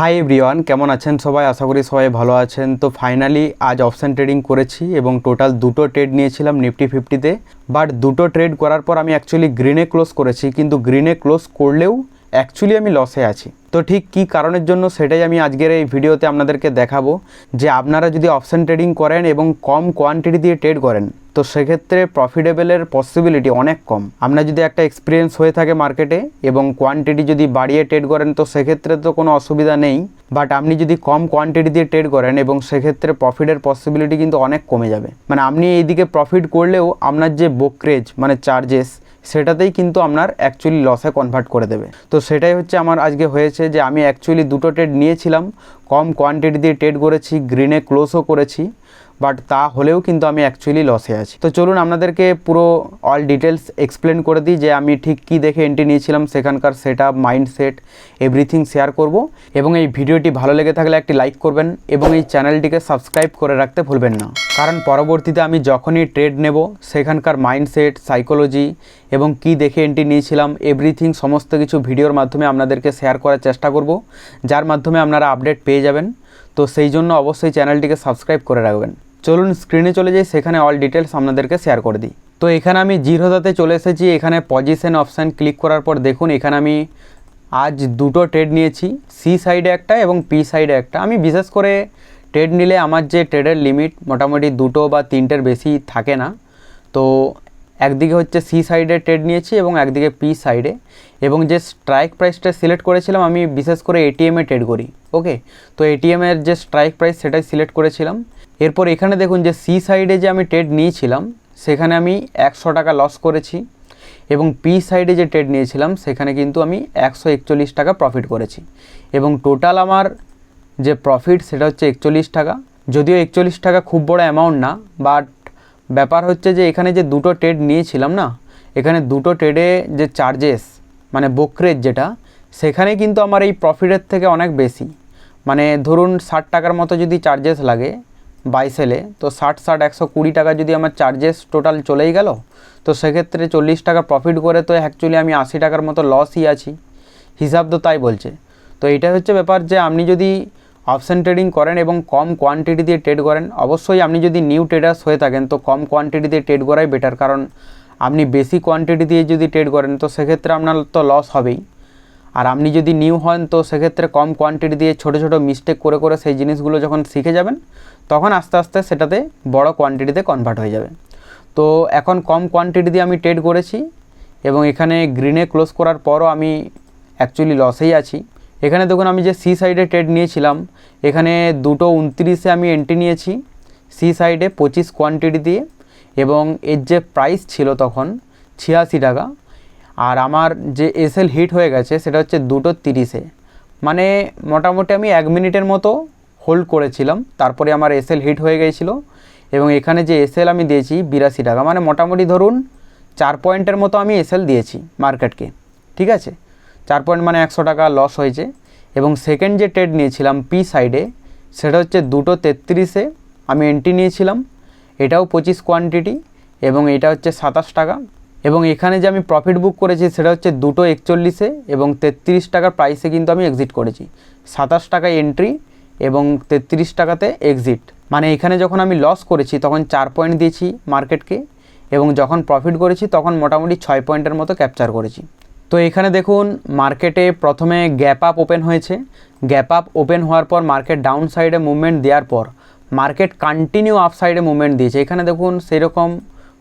Hi everyone, কেমন আছেন সবাই? আশা করি সবাই ভালো আছেন। তো ফাইনালি আজ অপশান ট্রেডিং করেছি এবং টোটাল দুটো ট্রেড নিয়েছিলাম নিফটি ফিফটিতে। বাট দুটো ট্রেড করার পর আমি অ্যাকচুয়ালি গ্রিনে ক্লোজ করেছি, কিন্তু গ্রিনে ক্লোজ করলেও অ্যাকচুয়ালি আমি লসে আছি। তো ঠিক কী কারণের জন্য সেটাই আমি আজকের এই ভিডিওতে আপনাদেরকে দেখাবো, যে আপনারা যদি অপশান ট্রেডিং করেন এবং কম কোয়ান্টিটি দিয়ে ট্রেড করেন তো সেক্ষেত্রে প্রফিটেবলের পসিবিলিটি অনেক কম। আপনার যদি একটা এক্সপিরিয়েন্স হয়ে থাকে মার্কেটে এবং কোয়ান্টিটি যদি বাড়িয়ে ট্রেড করেন তো সেক্ষেত্রে তো কোনো অসুবিধা নেই। বাট আপনি যদি কম কোয়ান্টিটি দিয়ে ট্রেড করেন এবং সেক্ষেত্রে প্রফিটের পসিবিলিটি কিন্তু অনেক কমে যাবে। মানে আপনি এইদিকে প্রফিট করলেও আপনার যে ব্রোকারেজ মানে চার্জেস সেটাতেই কিন্তু আপনার অ্যাকচুয়ালি লসে কনভার্ট করে দেবে। তো সেটাই হচ্ছে আমার আজকে হয়েছে, যে আমি অ্যাকচুয়ালি দুটো ট্রেড নিয়েছিলাম, কম কোয়ান্টিটি দিয়ে ট্রেড করেছি, গ্রিনে ক্লোজও করেছি, বাট তা হলেও কিন্তু আমি অ্যাকচুয়ালি লসে আছি। তো চলুন আপনাদেরকে পুরো অল ডিটেলস এক্সপ্লেন করে দিই, যে আমি ঠিক কী দেখে এন্ট্রি নিয়েছিলাম, সেখানকার set up, mindset, everything share করব। এবং এই ভিডিওটি ভালো লেগে থাকলে একটি লাইক করবেন এবং এই চ্যানেলটিকে সাবস্ক্রাইব করে রাখতে ভুলবেন না, কারণ পরবর্তীতে আমি যখনই ট্রেড নেব সেখানকার মাইন্ডসেট, সাইকোলজি এবং কী দেখে এন্ট্রি নিয়েছিলাম এভরিথিং সমস্ত কিছু ভিডিওর মাধ্যমে আপনাদেরকে শেয়ার করার চেষ্টা করব, যার মাধ্যমে আপনারা আপডেট পেয়ে যাবেন। তো সেই জন্য অবশ্যই চ্যানেলটিকে সাবস্ক্রাইব করে রাখবেন। চলুন স্ক্রিনে চলে যাই, সেখানে অল ডিটেলস আপনাদেরকে শেয়ার করে দিই। তো এখানে আমি জিরোদাতে চলে এসেছি। এখানে পজিশন অপশান ক্লিক করার পর দেখুন এখানে আমি আজ দুটো ট্রেড নিয়েছি, সি সাইডে একটা এবং পি সাইডে একটা। আমি বিশেষ করে ট্রেড নিলে আমার যে ট্রেডের লিমিট মোটামুটি দুটো বা তিনটের বেশি থাকে না। তো একদিকে হচ্ছে সি সাইডে ট্রেড নিয়েছি এবং একদিকে পি সাইডে, এবং যে স্ট্রাইক প্রাইসটা সিলেক্ট করেছিলাম আমি বিশেষ করে এটিএমে ট্রেড করি। ওকে, তো এটিএমের যে স্ট্রাইক প্রাইস সেটাই সিলেক্ট করেছিলাম। এরপর এখানে দেখুন যে সি সাইডে যে আমি ট্রেড নিয়েছিলাম সেখানে আমি 100 টাকা লস করেছি, এবং পি সাইডে যে ট্রেড নিয়েছিলাম সেখানে কিন্তু আমি 141 টাকা প্রফিট করেছি, এবং টোটাল আমার যে প্রফিট সেটা হচ্ছে 41 টাকা। যদিও 41 টাকা খুব বড় অ্যামাউন্ট না, বাট ব্যাপার হচ্ছে যে এখানে যে দুটো ট্রেড নিয়েছিলাম না, এখানে দুটো ট্রেডে যে চার্জেস মানে ব্রোকারেজ যেটা, সেখানে কিন্তু আমার এই প্রফিটের থেকে অনেক বেশি। মানে ধরুন 60 টাকার মতো যদি চার্জেস লাগে বাই সেলে, তো 60 120 টাকা যদি আমার চার্জেস টোটাল চলেই গেল, তো সেক্ষেত্রে 40 টাকা প্রফিট করে তো অ্যাকচুয়ালি আমি 80 টাকার মতো লসই আছি, হিসাব তো তাই বলছে। তো এইটা হচ্ছে ব্যাপার, যে আপনি যদি অপশান ট্রেডিং করেন এবং কম কোয়ান্টিটি দিয়ে ট্রেড করেন, অবশ্যই আপনি যদি নিউ ট্রেডার্স হয়ে থাকেন তো কম কোয়ান্টিটি দিয়ে ট্রেড করাই বেটার, কারণ আপনি বেশি কোয়ান্টিটি দিয়ে যদি ট্রেড করেন তো সেক্ষেত্রে আপনার তো লস হবেই। আর আপনি যদি নিউ হন তো সেক্ষেত্রে কম কোয়ান্টিটি দিয়ে ছোটো ছোটো মিস্টেক করে করে সেই জিনিসগুলো যখন শিখে যাবেন তখন আস্তে আস্তে সেটাতে বড় কোয়ান্টিটিতে কনভার্ট হয়ে যাবে। তো এখন কম কোয়ান্টিটি দিয়ে আমি ট্রেড করেছি এবং এখানে গ্রিনে ক্লোজ করার পরও আমি অ্যাকচুয়ালি লসেই আছি। এখানে দেখুন আমি যে সি সাইডে ট্রেড নিয়েছিলাম এখানে 2:29 আমি এন্ট্রি নিয়েছি সি সাইডে 25 কোয়ান্টিটি দিয়ে, এবং এর যে প্রাইস ছিল তখন 86 টাকা, আর আমার যে এসএল হিট হয়ে গেছে সেটা হচ্ছে 2:30-এ। মানে মোটামুটি আমি 1 মিনিটের মতো হোল্ড করেছিলাম, তারপরে আমার এসএল হিট হয়ে গিয়েছিল, এবং এখানে যে এসএল আমি দিয়েছি 82 টাকা, মানে মোটামুটি ধরুন 4 পয়েন্টের মতো আমি এসএল দিয়েছি মার্কেটকে। ঠিক আছে, 4 পয়েন্ট মানে 100 টাকা লস হয়েছে। এবং সেকেন্ড যে ট্রেড নিয়েছিলাম পি সাইডে সেটা হচ্ছে 2:33-এ আমি এন্ট্রি নিয়েছিলাম, এটাও 25 কোয়ান্টিটি, এবং এটা হচ্ছে 27 টাকা। এবং এখানে যে আমি প্রফিট বুক করেছি সেটা হচ্ছে 2:41-এ এবং 33 টাকার প্রাইসে কিন্তু আমি এক্সিট করেছি। 27 টাকায় এন্ট্রি এবং 33 টাকাতে এক্সিট, মানে এখানে যখন আমি লস করেছি তখন 4 পয়েন্ট দিয়েছি মার্কেটকে, এবং যখন প্রফিট করেছি তখন মোটামুটি 6 পয়েন্টের মতো ক্যাপচার করেছি। তো এখানে দেখুন মার্কেটে প্রথমে গ্যাপ আপ ওপেন হয়েছে, গ্যাপ আপ ওপেন হওয়ার পর মার্কেট ডাউন সাইডে মুভমেন্ট দেওয়ার পর মার্কেট কন্টিনিউ আপ সাইডে মুভমেন্ট দিয়েছে। এখানে দেখুন সেরকম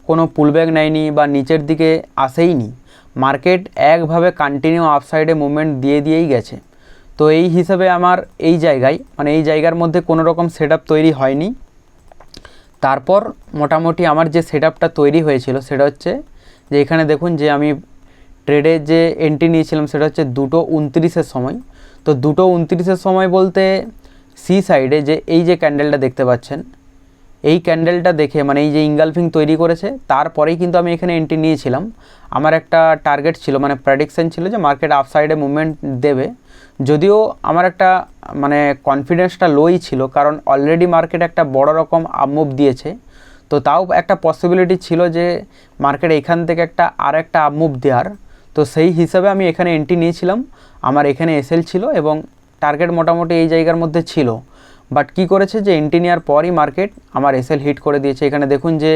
কোনো পুলব্যাক নেয়নি বা নিচের দিকে আসেইনি, মার্কেট একভাবে কন্টিনিউ আপ সাইডে মুভমেন্ট দিয়েই গেছে। তো এই হিসাবে আমার এই জায়গায় মানে এই জায়গার মধ্যে কোনো রকম সেট আপ তৈরি হয়নি। তারপর মোটামুটি আমার যে সেট আপটা তৈরি হয়েছিল সেটা হচ্ছে যে এখানে দেখুন যে আমি ট্রেডে যে এন্ট্রি নিয়েছিলাম সেটা হচ্ছে 2:29-এর সময়। তো 2:29-এর সময় বলতে সি সাইডে যে এই যে ক্যান্ডেলটা দেখতে পাচ্ছেন, এই ক্যান্ডেলটা দেখে মানে এই যে ইনগালফিং তৈরি করেছে তারপরেই কিন্তু আমি এখানে এন্ট্রি নিয়েছিলাম। আমার একটা টার্গেট ছিল মানে প্রেডিকশন ছিল যে মার্কেট আপ সাইডে মুভমেন্ট দেবে, যদিও আমার একটা মানে কনফিডেন্সটা লোই ছিল, কারণ অলরেডি মার্কেট একটা বড় রকম আপ মুভ দিয়েছে। তো তাও একটা পসিবিলিটি ছিল যে মার্কেট এখান থেকে আর একটা আপ মুভ দেওয়ার। তো সেই হিসাবে আমি এখানে এন্ট্রি নিয়েছিলাম, আমার এখানে এসএল ছিল এবং টার্গেট মোটামুটি এই জায়গার মধ্যে ছিল, বাট কি করেছে যে এন্ট্রি নেওয়ার পরই মার্কেট আমার এসএল হিট করে দিয়েছে। এখানে দেখুন যে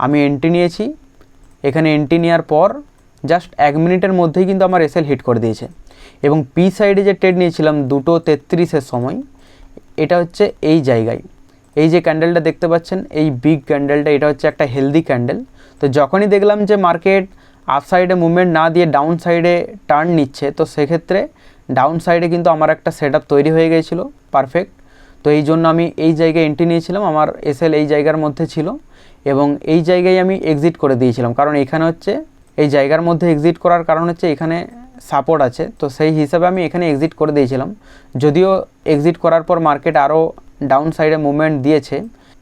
আমি এন্ট্রি নিয়েছি, এখানে এন্ট্রি নেওয়ার পর জাস্ট 1 মিনিটের মধ্যেই কিন্তু আমার এসএল হিট করে দিয়েছে। এবং পি সাইডে যে ট্রেড নিয়েছিলাম 2:33 সময়, এটা হচ্ছে এই জায়গায়, এই যে ক্যান্ডেলটা দেখতে পাচ্ছেন, এই বিগ ক্যান্ডেলটা, এটা হচ্ছে একটা হেলদি ক্যান্ডেল। তো যখনই দেখলাম যে মার্কেট আপ সাইডে মুভমেন্ট না দিয়ে ডাউন সাইডে টার্ন নিচ্ছে, তো সেক্ষেত্রে ডাউন সাইডে কিন্তু আমার একটা সেটআপ তৈরি হয়ে গিয়েছিল পারফেক্ট। তো এই জন্য আমি এই জায়গায় এন্ট্রি নিয়েছিলাম, আমার এসএল এই জায়গার মধ্যে ছিল এবং এই জায়গায় আমি এক্সিট করে দিয়েছিলাম, কারণ এখানে হচ্ছে এই জায়গার মধ্যে এক্সিট করার কারণ হচ্ছে এখানে সাপোর্ট আছে। তো সেই হিসাবে আমি এখানে এক্সিট করে দিয়েছিলাম, যদিও এক্সিট করার পর মার্কেট আরও ডাউন সাইডে মুভমেন্ট দিয়েছে।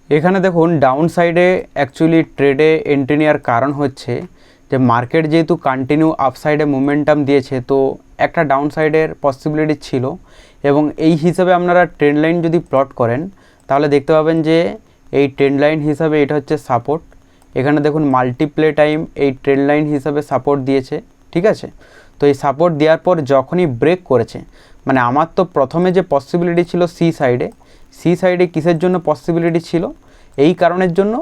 এখানে দেখুন ডাউন সাইডে অ্যাকচুয়ালি ট্রেডে এন্ট্রি নেওয়ার কারণ হচ্ছে যে মার্কেট যেহেতু কন্টিনিউ আপ সাইডে মুভমেন্টাম দিয়েছে, তো একটা ডাউন সাইডের পসিবিলিটি ছিল। এবং এই হিসাবে আপনারা ট্রেন্ড লাইন যদি প্লট করেন তাহলে দেখতে পাবেন যে এই ট্রেন্ড লাইন হিসাবে এটা হচ্ছে সাপোর্ট। এখানে দেখুন মাল্টিপ্লে টাইম এই ট্রেন্ড লাইন হিসাবে সাপোর্ট দিয়েছে, ঠিক আছে। তো এই সাপোর্ট দেওয়ার পর যখনই ব্রেক করেছে, মানে আমার তো প্রথমে যে পসিবিলিটি ছিল সি সাইডে কিসের জন্য পসিবিলিটি ছিল, এই কারণের জন্য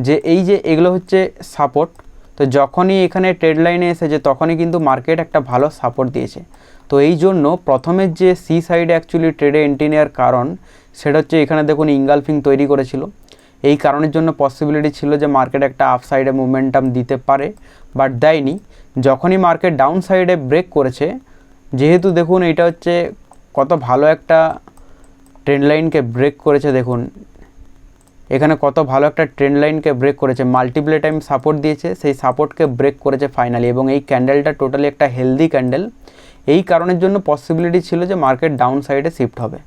যে এই যে এগুলো হচ্ছে সাপোর্ট। তো যখনই এখানে ট্রেড লাইনে এসেছে তখনই কিন্তু মার্কেট একটা ভালো সাপোর্ট দিয়েছে। তো এই জন্য প্রথমে যে সি সাইডে অ্যাকচুয়ালি ট্রেডে এন্ট্রি নেওয়ার কারণ সেটা হচ্ছে এখানে দেখুন ইঙ্গালফিং তৈরি করেছিল, এই কারণের জন্য পসিবিলিটি ছিল যে মার্কেট একটা আপ সাইডে মুভমেন্টাম দিতে পারে, বাট দেয়নি। যখনই মার্কেট ডাউন সাইডে ব্রেক করেছে, যেহেতু দেখুন এটা হচ্ছে কত ভালো একটা ট্রেন্ড লাইনকে ব্রেক করেছে, দেখুন এখানে কত ভালো একটা ট্রেন্ড লাইনকে ব্রেক করেছে, মাল্টিপ্লে টাইম সাপোর্ট দিয়েছে, সেই সাপোর্টকে ব্রেক করেছে ফাইনালি। এবং এই ক্যান্ডেলটা টোটালি একটা হেলদি ক্যান্ডেল, এই কারণের জন্য পসিবিলিটি ছিল যে মার্কেট ডাউন সাইডে শিফট হবে।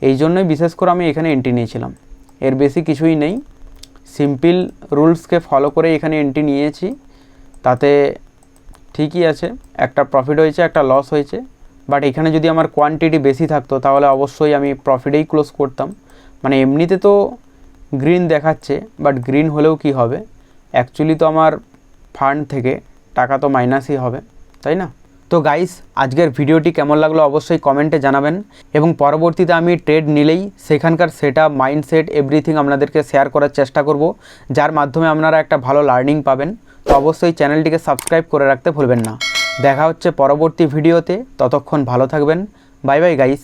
এই জন্যই বিশেষ করে আমি এখানে এন্ট্রি নিয়েছিলাম, এর বেশি কিছুই নেই। সিম্পল রুলসকে ফলো করে এখানে এন্ট্রি নিয়েছি, তাতে ঠিকই আছে, একটা প্রফিট হয়েছে একটা লস হয়েছে। বাট এখানে যদি আমার কোয়ান্টিটি বেশি থাকতো তাহলে অবশ্যই আমি প্রফিটেই ক্লোজ করতাম। মানে এমনিতে তো গ্রিন দেখাচ্ছে, বাট গ্রিন হলেও কি হবে, অ্যাকচুয়ালি তো আমার ফান্ড থেকে টাকা তো মাইনাসই হবে, তাই না? তো গাইস, আজকের ভিডিওটি কেমন লাগলো অবশ্যই কমেন্টে জানাবেন। এবং পরবর্তীতে আমি ট্রেড নিলেই সেখানকার সেটআপ, মাইন্ডসেট, এভরিথিং আপনাদেরকে শেয়ার করার চেষ্টা করব, যার মাধ্যমে আপনারা একটা ভালো লার্নিং পাবেন। তো অবশ্যই চ্যানেলটিকে সাবস্ক্রাইব করে রাখতে ভুলবেন না। দেখা হচ্ছে পরবর্তী ভিডিওতে, ততক্ষণ ভালো থাকবেন। Bye bye guys.